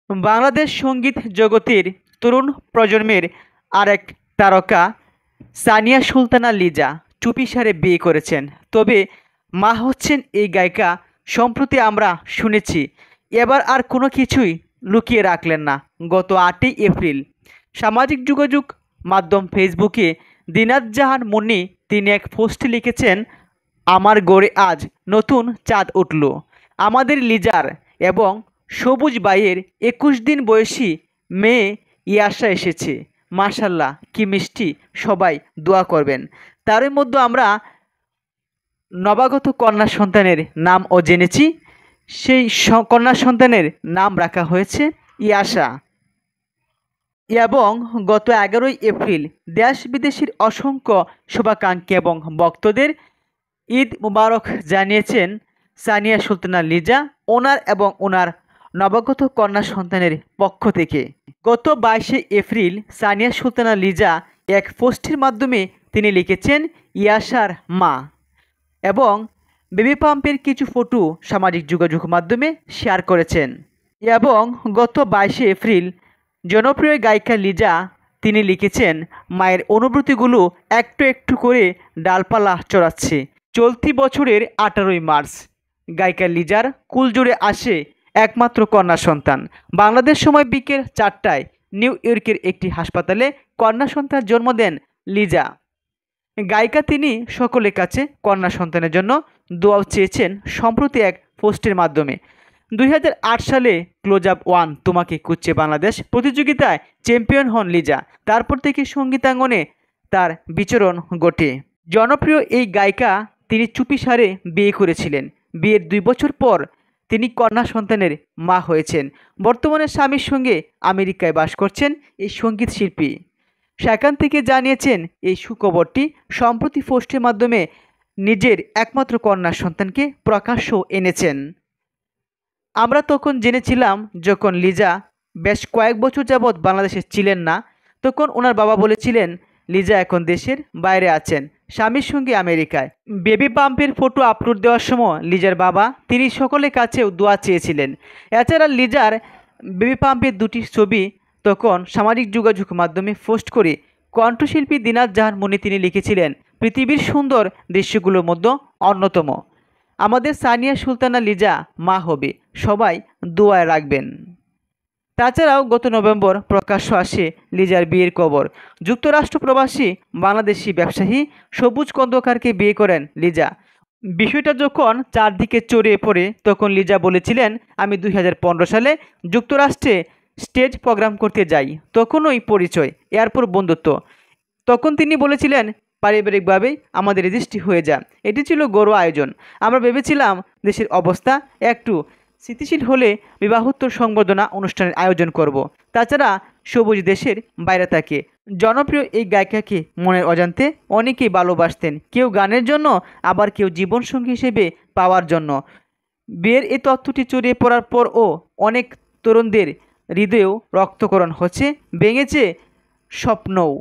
বাংলাদেশ সঙ্গীত জগতের তরুণ প্রজন্মের আরেক তারকা সানিয়া সুলতানা লিজা চুপিসারে বিয়ে করেছেন। তবে মা হচ্ছেন এই গায়িকা। সম্প্রতি আমরা শুনেছি এবার আর কোনো কিছুই লুকিয়ে রাখলেন না। গত 8ই এপ্রিল সামাজিক যোগাযোগ মাধ্যম ফেসবুকে দিনাত জাহান মুন্নি তিনি এক পোস্টে লিখেছেন, আমার গড়ে আজ নতুন চাঁদ উঠল। আমাদের লিজার এবং সবুজ বাইয়ের 21 দিন বয়সী মেয়ে ইয়াশা এসেছে। মাশাল্লাহ, কি মিষ্টি, সবাই দোয়া করবেন। তারই মধ্যে আমরা নবাগত কন্যা সন্তানের নামও জেনেছি। সেই কন্যা সন্তানের নাম রাখা হয়েছে ইয়াশা। এবং গত 11ই এপ্রিল দেশ বিদেশের অসংখ্য শুভাকাঙ্ক্ষী এবং ভক্তদের ঈদ মুবারক জানিয়েছেন সানিয়া সুলতানা লিজা ওনার এবং ওনার নবাগত কন্যা সন্তানের পক্ষ থেকে। গত 22শে এপ্রিল সানিয়া সুলতানা লিজা এক পোস্টের মাধ্যমে তিনি লিখেছেন ইয়াশার মা এবং বেবি পাম্পের কিছু ফটো সামাজিক যোগাযোগ মাধ্যমে শেয়ার করেছেন। এবং গত 22শে এপ্রিল জনপ্রিয় গায়িকা লিজা তিনি লিখেছেন, মায়ের অনুভূতিগুলো একটু একটু করে ডালপালা চড়াচ্ছে। চলতি বছরের 18ই মার্চ গায়িকা লিজার কুলজোড়ে আসে একমাত্র কন্যা সন্তান। বাংলাদেশ সময় বিকেল 4টায় নিউ ইয়র্কের একটি হাসপাতালে কন্যা সন্তান জন্ম দেন লিজা। গায়িকা তিনি সকলের কাছে কন্যা সন্তানের জন্য দোয়াও চেয়েছেন সম্প্রতি এক পোস্টের মাধ্যমে। 2008 সালে ক্লোজ আপ 1 তোমাকে খুঁজছে বাংলাদেশ প্রতিযোগিতায় চ্যাম্পিয়ন হন লিজা। তারপর থেকে সঙ্গীতাঙ্গনে তার বিচরণ ঘটে। জনপ্রিয় এই গায়িকা তিনি চুপিসারে বিয়ে করেছিলেন। বিয়ের 2 বছর পর তিনি কন্যা সন্তানের মা হয়েছেন। বর্তমানে স্বামীর সঙ্গে আমেরিকায় বাস করছেন এই সঙ্গীত শিল্পী। সেখান থেকে জানিয়েছেন এই সুখবরটি সম্প্রতি পোস্টের মাধ্যমে নিজের একমাত্র কন্যা সন্তানকে প্রকাশ্য এনেছেন। আমরা তখন জেনেছিলাম যখন লিজা বেশ কয়েক বছর যাবৎ বাংলাদেশে ছিলেন না, তখন ওনার বাবা বলেছিলেন লিজা এখন দেশের বাইরে আছেন, স্বামীর সঙ্গে আমেরিকায়। বেবি পাম্পের ফটো আপলোড দেওয়ার সময় লিজার বাবা তিনি সকলের কাছেও দোয়া চেয়েছিলেন। এছাড়া লিজার বেবি পাম্পের 2টি ছবি তখন সামাজিক যোগাযোগ মাধ্যমে পোস্ট করে কণ্ঠশিল্পী দিনাত জাহান মুন্নি তিনি লিখেছিলেন, পৃথিবীর সুন্দর দৃশ্যগুলোর মধ্যে অন্যতম। আমাদের সানিয়া সুলতানা লিজা মা হবে, সবাই দোয়ায় রাখবেন। তাছাড়াও গত নভেম্বর প্রকাশ্য আসে লিজার বিয়ের খবর। যুক্তরাষ্ট্র প্রবাসী বাংলাদেশি ব্যবসায়ী সবুজ খন্দকারকে বিয়ে করেন লিজা। বিষয়টা যখন চারদিকে ছড়িয়ে পড়ে তখন লিজা বলেছিলেন, আমি 2015 সালে যুক্তরাষ্ট্রে স্টেজ প্রোগ্রাম করতে যাই, তখনই পরিচয়, এরপর বন্ধুত্ব। তখন তিনি বলেছিলেন পারিবারিকভাবেই আমাদের রেজিস্ট্রি হয়ে যায়। এটি ছিল গৌরব আয়োজন। আমরা ভেবেছিলাম দেশের অবস্থা একটু স্থিতিশীল হলে বিবাহোত্তর সংবর্ধনা অনুষ্ঠানের আয়োজন করব। তাছাড়া সবুজ দেশের বাইরে থাকে। জনপ্রিয় এই গায়িকাকে মনের অজান্তে অনেকেই ভালোবাসতেন, কেউ গানের জন্য, আবার কেউ জীবনসঙ্গী হিসেবে পাওয়ার জন্য। বিয়ের এই তথ্যটি ছড়িয়ে পড়ার পরও অনেক তরুণদের হৃদয়েও রক্তক্ষরণ হচ্ছে, ভেঙেছে স্বপ্নও।